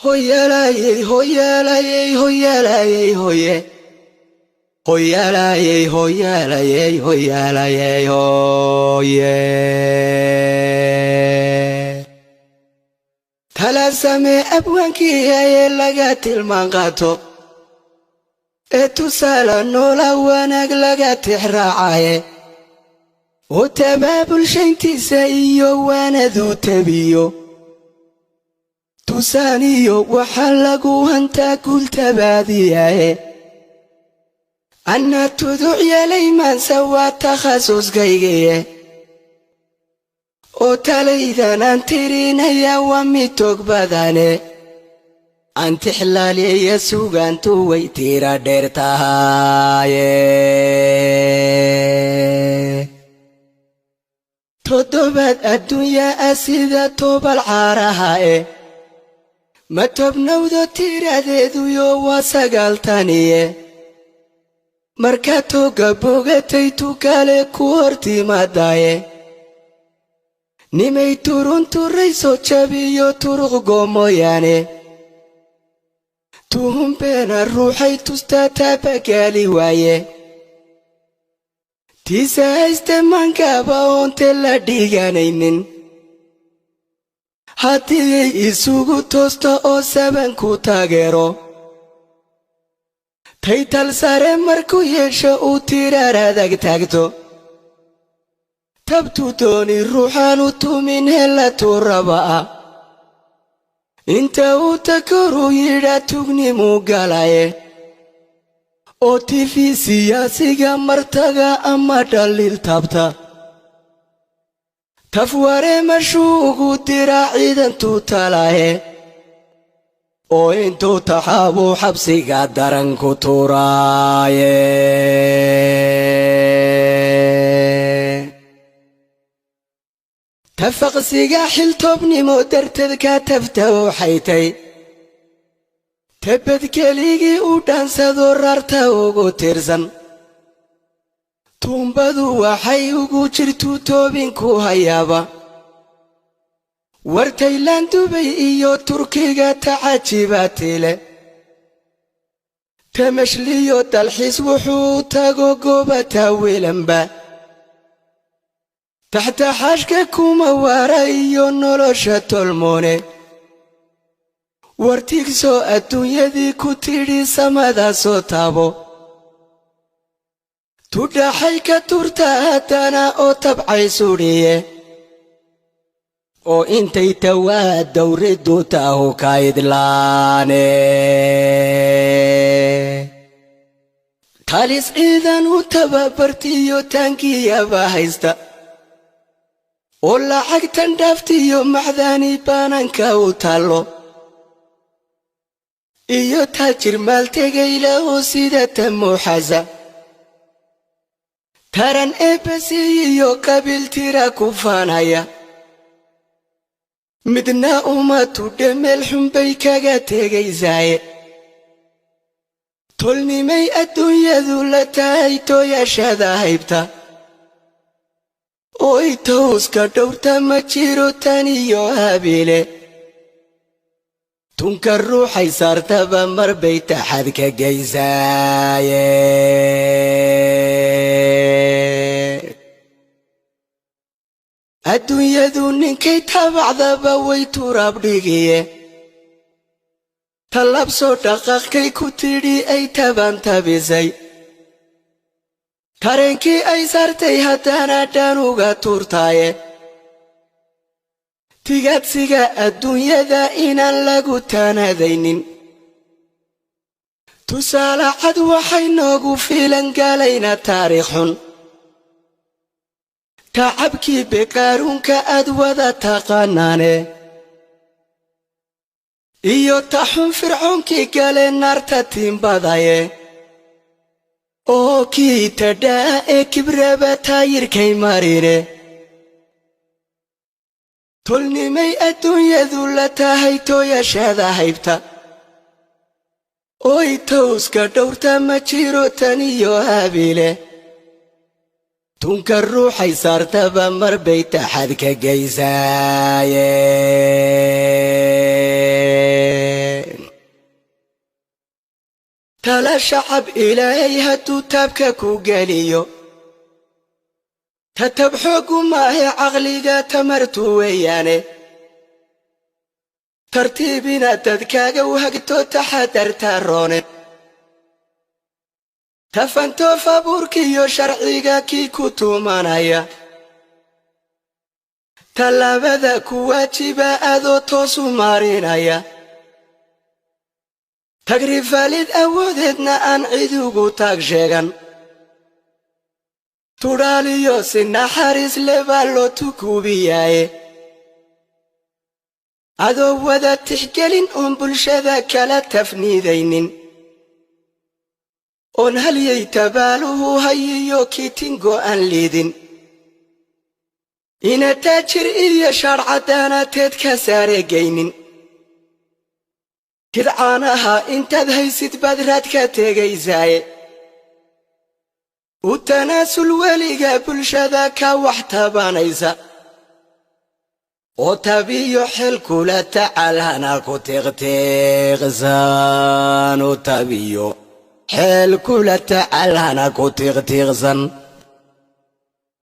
Hoya la ye, hoya la ye, hoya la ye, hoye. Hoya la ye, hoya la ye, hoya la ye, hoye. Talasame abwanki ye laga tilman qato. Etusala nola wanag laga tixraacaye. وتباب الشينتيسا إيو وانذو تبيو تسانيو وحلقو هانتا قلت باذياه أنا تدعي ليمان سوى تخصص قيقيه وتليذان انترين يا وامي تقبضاني أنت حلالي يسوق أنتو ويتيرا ديرتاهاي تدبت الدنيا أسيدة توبال عارها ما تبنو ذو تيراديدو يو وساقالتاني مركاتو قبوغتيتو كالي كورتي ماداي نيمي تورون توريسو تشابيو تورغو موياني توهم بين الروحي تستاتا بكالي وايه تيسا استمان كاباون تلا ديغانينين هاتي إسوغو توستا أو سبن كو تاغيرو تايتال ساري مركو يشا أو تيرارا داك تاكتو تبتو توني روحانو تومين هلا توربا انتا أو تكرو يدا تغني موغالاي او تيفي سياسيغا مرتغا اما دليل تابتا تفواري مشوغو دراعيدا توتالاي او انتو تحابو حبسيغا درنكو توراي تفقسيغا حلتوبني مودرتذكا تفتو حيتي تبت كليجي ودانسادو رارتا ugu tirsan tuumbadu waxay ugu jirtu toobinku hayaba wartaylan Dubai iyo Turkiga tacajibatile tamashliyo dalxiis wuxuu tago goobata weelanba taxta xashka kuma warayo nolosha tolmoone wartigso adduunyadii ku tidhi samada soo taabo tudhaxay ka turta haddana oo tabcay sudhiye oo intay tawaa dawriddu taahu ka idlaane talis ciidan u tababartiyo tankiyaba haysta oo lacagtan dhaaftiyo macdaani baananka u taallo iyo taajir maaltegayla oo sidata muuxasa taran eebasi iyo qabiil tira ku faanaya midna uma tudhe meel xunbay kaga tegaysaaye tolnimay adduunyadu la tahay tooyashada haybta oo itowska dhowrta ma jiro tan iyo habiile tunka ruuxay saartaba mar bay taxad ka geysaaye adduunyadu ninkay tabacdaba way turaab dhigiye talab soo dhaqaaqkay ku tidhi ay tabantabisay tareenkii ay saartay haddana dhan uga tuurtaaye tigaadsiga adduunyada inaan lagu taanadaynin tusaale cad waxay noogu filan galayna taariikh xun tacabkii beqaaruunka aad wada taqaanaane iyo taxun fircoonkii gale naarta tiimbadaye oo kii tadhaa ee kibraba taayirkay marine tolnimay adduunyadu la tahay tooyashada haybta oo itowska dhowrta ma jiro tan iyo habiile tunka ruuxay saartaba mar bay taxad ka geysaaye تلا شعب إلهي هدو تبكى كوغاليو تتبحق ما هي عقليقا تمرتو وياني ترتيبنا تذكاقا وهقتو تحدر تاروني تفنتو فابوركيو شرعيقا كي كوتو مانايا تلابدا كواتيبا أذو توسو مارينايا تقريب فالد أودتنا أن عيدوغو تاكشيغان توراليو سنة حارس لبالو تكوبياي أذو ودا تحكالين بلشذا كلا تفنيذينين هل يتبالوه هيو كيتنغو أن ليدين إنا تاجر إيا شرعتانا تتكسار جينين كدعانها انت ذهيسد بدراتك تغيزاي وتناسل وليغا بلشذاك وحتبانيسا وتبيو حلكو لتعالهنا كتغتغزان وتبيو حلكو لتعالهنا كتغتغزان